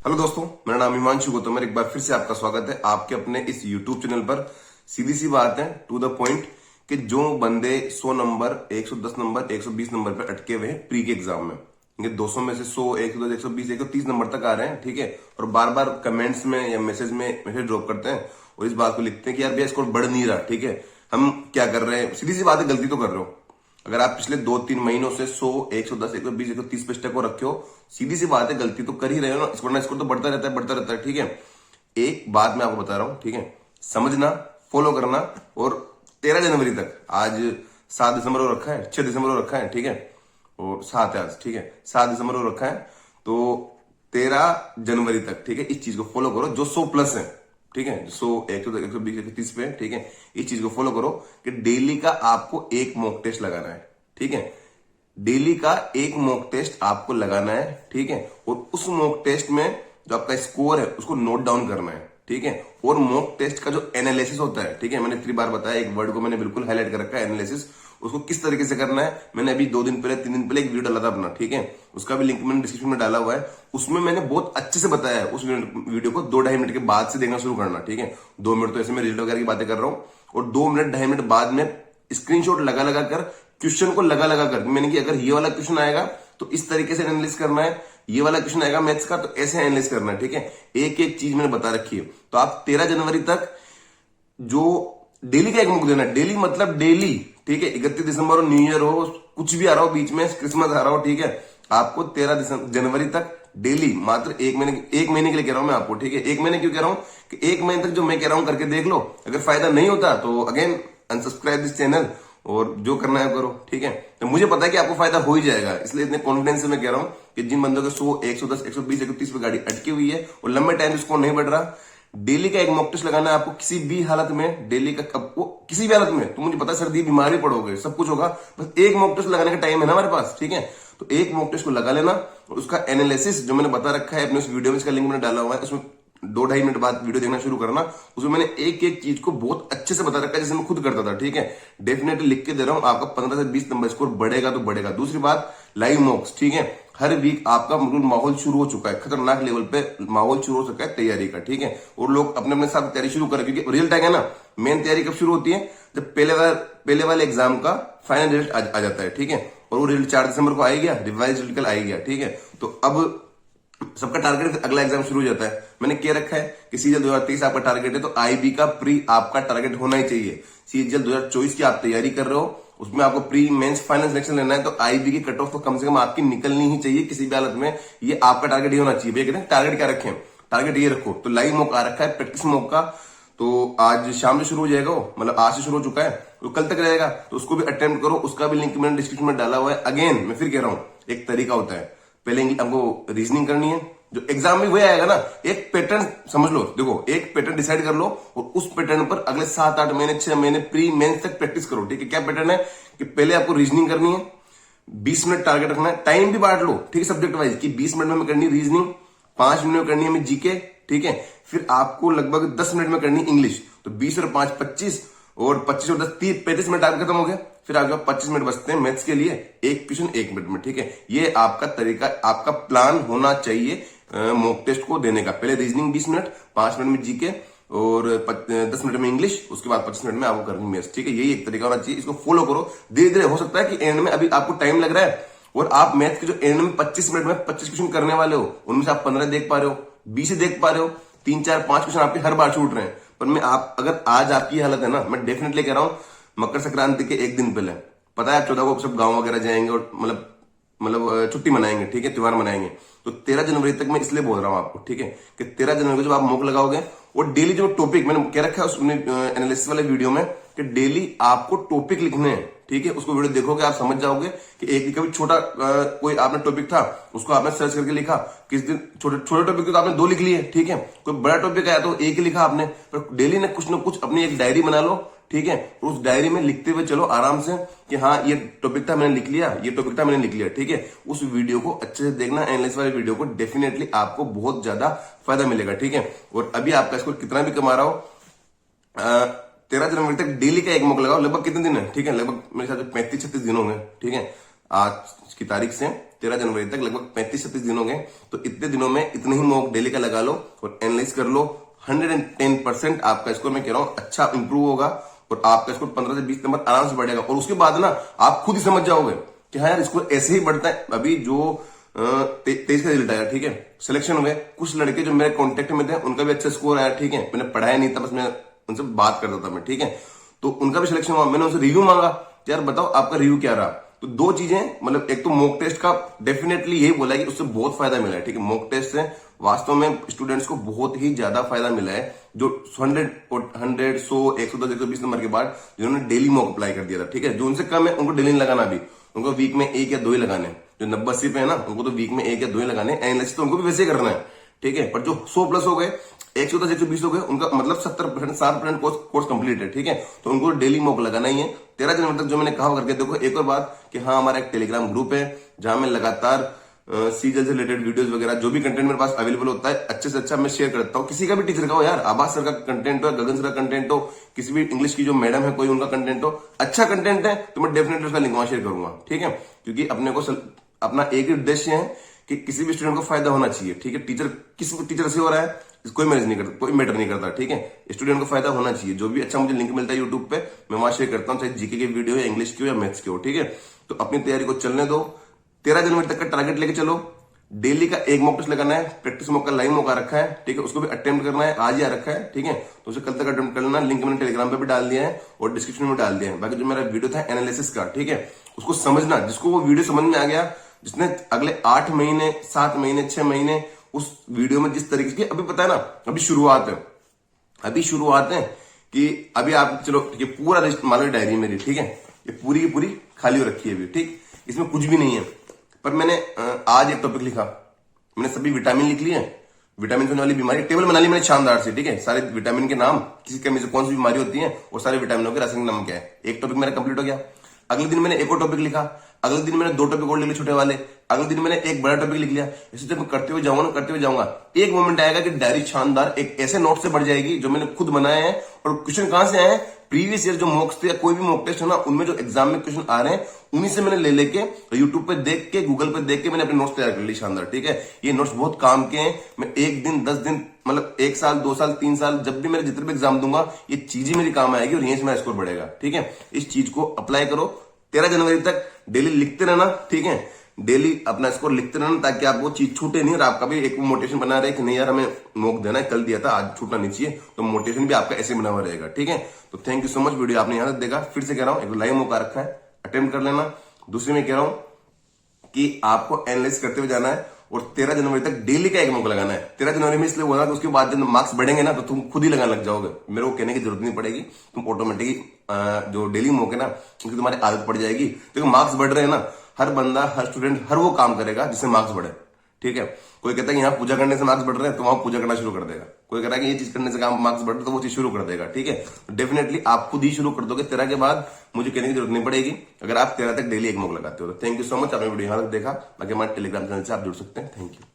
Hello दोस्तों, मेरा नाम हिमांशु गौतम है। एक बार फिर से आपका स्वागत है आपके अपने इस YouTube चैनल पर। सीधी सी बात है, टू द पॉइंट, कि जो बंदे 100 नंबर, 110 नंबर, 120 नंबर पे अटके हुए हैं प्री के एग्जाम में, इनके 200 में से 100, 110, 120, 130 नंबर तक आ रहे हैं, ठीक है। और बार बार कमेंट्स में या मैसेज ड्रॉप करते हैं और इस बात को लिखते हैं कि यार भैया स्कोर बढ़ नहीं रहा, ठीक है, हम क्या कर रहे हैं। सीधी सी बात है, गलती तो कर रहे हो। अगर आप पिछले 2-3 महीनों से 100, 110, 120, 130 पे स्टेप को रखे हो, सीधी सी बात है गलती तो कर ही रहे हो ना। स्कोर तो बढ़ता रहता है, बढ़ता रहता है, ठीक है। एक बात मैं आपको बता रहा हूं, ठीक है, समझना, फॉलो करना। और 13 जनवरी तक, आज 7 दिसंबर को रखा है, 6 दिसंबर को रखा है, ठीक है, और 7 है आज, ठीक है, 7 दिसंबर को रखा है। तो 13 जनवरी तक, ठीक है, इस चीज को फॉलो करो जो 100 प्लस है, ठीक है, 100, 110, 120, 130 पे, ठीक है। इस चीज को फॉलो करो कि डेली का आपको एक मॉक टेस्ट लगाना है, ठीक है। डेली का एक मॉक टेस्ट आपको लगाना है, ठीक है। और उस मॉक टेस्ट में जो आपका स्कोर है उसको नोट डाउन करना है, ठीक है। और मॉक टेस्ट का जो एनालिसिस होता है, ठीक है, मैंने 3 बार बताया, एक वर्ड को मैंने बिल्कुल हाईलाइट कर रखा है, एनालिसिस। उसको किस तरीके से करना है, मैंने अभी 2 दिन पहले, 3 दिन पहले एक वीडियो डाला था अपना, ठीक है। उसका भी लिंक मैंने डिस्क्रिप्शन में डाला हुआ है। उसमें मैंने बहुत अच्छे से बताया है। उस वीडियो को 2-2.5 मिनट के बाद से देखना शुरू करना, ठीक है। 2 मिनट तो ऐसे मैं रिजल्ट वगैरह की बातें कर रहा हूं, और 2 मिनट 2.5 मिनट बाद में स्क्रीनशॉट लगा लगा कर, क्वेश्चन को लगा लगा कर, मैंने कि अगर ये वाला क्वेश्चन आएगा तो इस तरीके से एनालिसिस करना है, ये वाला क्वेश्चन आएगा मैथ्स का तो ऐसे एनालिसिस करना है, ठीक है। एक एक चीज मैंने बता रखी है। तो आप 13 जनवरी तक जो डेली का एक मॉक देना है, डेली मतलब डेली, ठीक है। 31 दिसंबर हो, न्यू ईयर हो, कुछ भी आ रहा हो बीच में, क्रिसमस आ रहा हो, ठीक है, आपको 13 जनवरी तक डेली, मात्र एक महीने के लिए कह रहा हूं मैं आपको, ठीक है। एक महीने क्यों कह रहा हूं कि एक महीने तक जो मैं कह रहा हूं करके देख लो। अगर फायदा नहीं होता तो अगेन अनसब्सक्राइब दिस चैनल, और जो करना है करो, ठीक है। तो मुझे पता है कि आपको फायदा हो ही जाएगा, इसलिए इतने कॉन्फिडेंस से मैं कह रहा हूं कि जिन बंदों के 100, 110, 120, 130 पे गाड़ी अटकी हुई है और लंबे टाइम से स्कोर नहीं बढ़ रहा, डेली का एक मॉक टेस्ट लगाना है आपको। किसी भी हालत में, डेली का कब को, किसी भी हालत में, तो मुझे पता है सर्दी बीमार ही पड़ोगे, सब कुछ होगा, बस एक मॉक टेस्ट लगाने का टाइम है ना हमारे पास, ठीक है। तो एक मॉक टेस्ट को लगा लेना, और उसका एनालिसिस जो मैंने बता रखा है अपने उस वीडियो में, इसका लिंक मैंने डाला हुआ है, उसमें 2-2.5 मिनट बाद वीडियो देखना शुरू करना। उसमें मैंने एक एक चीज को बहुत अच्छे से बता रखा है, जैसे मैं खुद करता था, ठीक है। डेफिनेटली लिख के दे रहा हूं, आपका 15 से 20 नंबर स्कोर बढ़ेगा तो बढ़ेगा। दूसरी बात, लाइव मॉक्स, ठीक है, हर वीक आपका माहौल शुरू हो चुका है, खतरनाक लेवल पे माहौल शुरू हो चुका है तैयारी का, ठीक है। और लोग अपने अपने साथ तैयारी शुरू करें, क्योंकि रियल टाइम है ना। मेन तैयारी कब शुरू होती है, जब पहले वाले एग्जाम का फाइनल रिजल्ट आ जाता है, ठीक है। और वो रिजल्ट 4 दिसंबर को आ गया, रिवाइज रिजल्ट कल आ गया, ठीक है। तो अब सबका टारगेट अगला एग्जाम शुरू हो जाता है। मैंने क्या रखा है कि सीजल 2023 आपका टारगेट है, तो आईबी का प्री आपका टारगेट होना ही चाहिए। सीजल 2024 की आप तैयारी कर रहे हो, उसमें आपको प्री मेंस फाइनल सिलेक्शन लेना है, तो आईबी की कट ऑफ तो कम से कम आपकी निकलनी ही चाहिए किसी भी हालत में। ये आपका टारगेट ही होना चाहिए। भैया कहते हैं टारगेट क्या रखें, टारगेट ये रखो। तो लाइव मॉक आ रखा है, प्रैक्टिस मॉक का, तो आज शाम से शुरू हो जाएगा, मतलब आज से शुरू हो चुका है, तो कल तक रहेगा, तो उसको भी अटेम्प्ट करो। उसका भी लिंक मैंने डिस्क्रिप्शन में डाला हुआ है। अगेन मैं फिर कह रहा हूं, एक तरीका होता है, पहले हमको रीजनिंग करनी है, जो एग्जाम में वही आएगा ना। एक पैटर्न समझ लो, देखो, एक पैटर्न डिसाइड कर लो, और उस पैटर्न पर अगले 7-8 महीने, 6 महीने प्री मेंस तक प्रैक्टिस करो, ठीक है। क्या पैटर्न है कि पहले आपको रीजनिंग करनी है, 20 मिनट टारगेट रखना है, टाइम भी बांट लो, ठीक है, सब्जेक्ट वाइज, कि 20 मिनट में हमें करनी रीजनिंग, 5 मिनट में करनी है हमें जीके, ठीक है। फिर आपको लगभग 10 मिनट में करनी इंग्लिश, तो 20 और 5 25, और 25 और 10 30, 35 मिनट टारगेट खत्म हो गया। फिर आपके पास 25 मिनट बचते हैं मैथ्स के लिए, एक क्वेश्चन 1 मिनट में, ठीक है। ये आपका तरीका, आपका प्लान होना चाहिए मॉक टेस्ट को देने का। पहले रीजनिंग 20 मिनट, 5 मिनट में जीके, और 10 मिनट में इंग्लिश, उसके बाद 25 मिनट में आपको करनी मैथ्स, ठीक है। यही एक तरीका होना चाहिए, इसको फॉलो करो धीरे धीरे। हो सकता है कि एंड में अभी आपको टाइम लग रहा है, और आप मैथ के जो एंड में 25 मिनट में 25 क्वेश्चन करने वाले हो, उनमें से आप 15 देख पा रहे हो, 20 ही देख पा रहे हो, 3, 4, 5 क्वेश्चन आपके हर बार छूट रहे हैं। पर मैं अगर आज आपकी हालत है ना, मैं डेफिनेटली कह रहा हूं, मकर संक्रांति के एक दिन पहले, पता है आप 14 को सब गांव वगैरह जाएंगे, और मतलब छुट्टी मनाएंगे, ठीक है, त्योहार मनाएंगे। तो 13 जनवरी तक मैं इसलिए बोल रहा हूं आपको, ठीक है, कि 13 जनवरी को जब आप मॉक लगाओगे, और डेली जो टॉपिक मैंने कह रखा है उस एनालिसिस वाले वीडियो में, कि डेली आपको टॉपिक लिखने हैं, ठीक है। उसको वीडियो देखोगे आप समझ जाओगे कि एक कभी छोटा कोई आपने टॉपिक था, उसको आपने सर्च करके लिखा, किस दिन छोटे छोटे टॉपिक तो आपने 2 लिख लिए, ठीक है। कोई बड़ा टॉपिक आया तो 1 ही लिखा आपने, पर डेली ने कुछ ना कुछ अपनी एक डायरी बना लो, ठीक है। और उस डायरी में लिखते हुए चलो आराम से, कि हाँ ये टॉपिक था मैंने लिख लिया, ये टॉपिक था मैंने लिख लिया, ठीक है। उस वीडियो को अच्छे से देखना, एनालिसिस वाले वीडियो को, डेफिनेटली आपको बहुत ज्यादा फायदा मिलेगा, ठीक है। और अभी आपका स्कोर कितना भी कमा रहा हो, 13 जनवरी तक डेली का एक मॉक लगाओ। लगभग कितने दिन है, ठीक है, लगभग मेरे ख्याल से 35-36 दिन होंगे, ठीक है, आज की तारीख से 13 जनवरी तक लगभग 35-36 दिन हो गए। तो इतने दिनों में इतने ही मॉक डेली का लगा लो और एनालाइज कर लो। 110% आपका स्कोर, मैं कह रहा हूं, अच्छा इंप्रूव होगा और आपका स्कोर 15 से 20 नंबर आराम से बढ़ेगा। और उसके बाद ना आप खुद ही समझ जाओगे कि हाँ यार स्कोर ऐसे ही बढ़ता है। अभी जो 23 का रिजल्ट आया, ठीक है, सिलेक्शन हुए, कुछ लड़के जो मेरे कॉन्टेक्ट में थे उनका भी अच्छा स्कोर आया, ठीक है, मैंने पढ़ाया नहीं था, बस मैं उनसे बात करता था मैं, ठीक है, तो उनका भी सिलेक्शन हुआ। मैंने उनसे रिव्यू मांगा, यार बताओ आपका रिव्यू क्या रहा। तो दो चीजें, मतलब एक तो मॉक टेस्ट का डेफिनेटली यही बोला है कि उससे बहुत फायदा मिला है, ठीक है, मॉक टेस्ट से वास्तव में स्टूडेंट्स को बहुत ही ज्यादा फायदा मिला है। जो 100, 100, 110, 120 नंबर के बाद जिन्होंने डेली मॉक अप्लाई कर दिया था, ठीक है, जो उनसे कम है उनको डेली नहीं लगाना, अभी उनको वीक में 1 या 2 ही लगाने। जो 90-80 पे है ना, उनको तो वीक में 1 या 2 ही लगाने। एनालिसिस तो उनको भी वैसे ही करना है, ठीक है, पर जो 100+ हो गए, 110, 120 हो गए, उनका मतलब 70%, 60% कोर्स कंप्लीट है, ठीक है, तो उनको डेली मॉक लगाना ही है 13 जनवरी तक। जो मैंने कहा करके देखो, एक और बात कि हाँ, हमारा एक टेलीग्राम ग्रुप है जहां मैं लगातार सीजन से रिलेटेड वीडियोस वगैरह जो भी कंटेंट मेरे पास अवेलेबल होता है अच्छे से अच्छा मैं शेयर करता हूँ। किसी का भी टीचर का हो यार, आभास सर का कंटेंट हो, गगन सर का कंटेंट हो, किसी भी इंग्लिश की जो मैडम है कोई उनका कंटेंट हो, अच्छा कंटेंट है तो मैं डेफिनेटली उसका लिंक वहां शेयर करूंगा, ठीक है, क्योंकि अपने को अपना एक ही उद्देश्य है कि किसी भी स्टूडेंट को फायदा होना चाहिए, ठीक है। टीचर किस टीचर से हो रहा है कोई मैनेज नहीं करता, कोई मैटर नहीं करता, ठीक है, स्टूडेंट को फायदा होना चाहिए। जो भी अच्छा मुझे लिंक मिलता है यूट्यूब पे मैं वहां शेयर करता हूँ, चाहे जीके की वीडियो या इंग्लिश की हो या मैथ्स की हो, ठीक है। तो अपनी तैयारी को चलने दो, 13 जनवरी तक का टारगेट लेके चलो। डेली का एक मॉक टेस्ट लगाना है, प्रैक्टिस मॉक का लाइव मौका रखा है, ठीक है, उसको भी अटेम्प्ट करना है, आज ही आ रखा है, ठीक है, तो उसे कल तक अटेम्प्ट कर लेना। लिंक मैंने टेलीग्राम पे भी डाल दिया है और डिस्क्रिप्शन में डाल दिया है। बाकी जो मेरा वीडियो था एनालिसिस का, ठीक है, उसको समझना, जिसको वो वीडियो समझ में आ गया, जिसने अगले 8 महीने, 7 महीने, 6 महीने उस वीडियो में जिस तरीके की, अभी पता है ना, अभी शुरुआत है कि अभी आप चलो, ठीक है, पूरा लिस्ट मान लो डायरी मेरी, ठीक है, ये पूरी की पूरी खाली हो रखी है अभी, ठीक, इसमें कुछ भी नहीं है, पर मैंने आज एक टॉपिक लिखा, मैंने सभी विटामिन लिख लिए, विटामिन से होने वाली बीमारी टेबल बना ली मैंने शानदार से, ठीक है, सारे विटामिन के नाम, किसी कमी से कौन सी बीमारी होती है और सारे विटामिनों के रासायनिक नाम क्या है। एक टॉपिक मेरा कंप्लीट हो गया। अगले दिन मैंने एक और टॉपिक लिखा, अगले दिन मैंने 2 टॉपिक और लिख लिए छोटे वाले, अगले दिन मैंने एक बड़ा टॉपिक लिख लिया। ऐसे जब मैं करते हुए जाऊंगा, एक मोमेंट आएगा कि डायरी शानदार एक ऐसे नोट से बढ़ जाएगी जो मैंने खुद बनाए हैं। और क्वेश्चन कहां से आए हैं, प्रीवियस ईयर जो मॉक्स थे या कोई भी मॉक टेस्ट है ना, उनमें जो एग्जाम में क्वेश्चन आ रहे हैं उन्हीं से मैंने ले लेके यूट्यूब पे देख के, गूगल पे देख के मैंने अपने नोट्स तैयार कर ली शानदार, ठीक है। ये नोट्स बहुत काम के हैं। मैं 1 दिन, 10 दिन, मतलब 1 साल, 2 साल, 3 साल, जब भी मेरे जितने भी एग्जाम दूंगा ये चीजें मेरी काम आएगी और यहीं से मेरा स्कोर बढ़ेगा, ठीक है। इस चीज को अप्लाई करो। 13 जनवरी तक डेली लिखते रहना, ठीक है, डेली अपना स्कोर लिखते रहना ताकि आपको चीज छूटे नहीं और आपका भी एक मोटिवेशन बना रहे कि नहीं यार हमें मॉक देना है, कल दिया था, आज छूटना नहीं चाहिए। तो मोटिवेशन भी आपका ऐसे बना हुआ रहेगा, ठीक है। तो thank you so much, video आपने यहां तक देखा। फिर से कह रहा हूं, एक लाइव मौका रखा है, अटेम्प्ट कर लेना। दूसरी में कह रहा हूं कि आपको एनालाइज करते हुए जाना है और 13 जनवरी तक डेली का एक मौका लगाना है। 13 जनवरी में इसलिए बोला कि उसके बाद जब मार्क्स बढ़ेंगे ना तो तुम खुद ही लगाने लग जाओगे, मेरे को कहने की जरूरत नहीं पड़ेगी, तुम ऑटोमेटिकली जो डेली मौके है ना उनकी तुम्हारी आदत पड़ जाएगी। क्योंकि मार्क्स बढ़ रहे हैं ना, हर बंदा, हर स्टूडेंट, हर वो काम करेगा जिससे मार्क्स बढ़े, ठीक है। कोई कहता है कि यहाँ पूजा करने से मार्क्स बढ़ रहे हैं तो वहां पूजा करना शुरू कर देगा। कोई कहता है कि ये चीज करने से काम मार्क्स बढ़ रहे हैं तो वो चीज शुरू कर देगा, ठीक है। तो डेफिनेटली आप खुद ही शुरू कर दोगे। 13 के बाद मुझे कहने की जरूरत नहीं पड़ेगी अगर आप 13 तक डेली एक मॉक लगाते हो। तो थैंक यू सो मच, आपने वीडियो यहां तक देखा। बाकी हमारे टेलीग्राम चैनल से आप जुड़ सकते हैं। Thank you.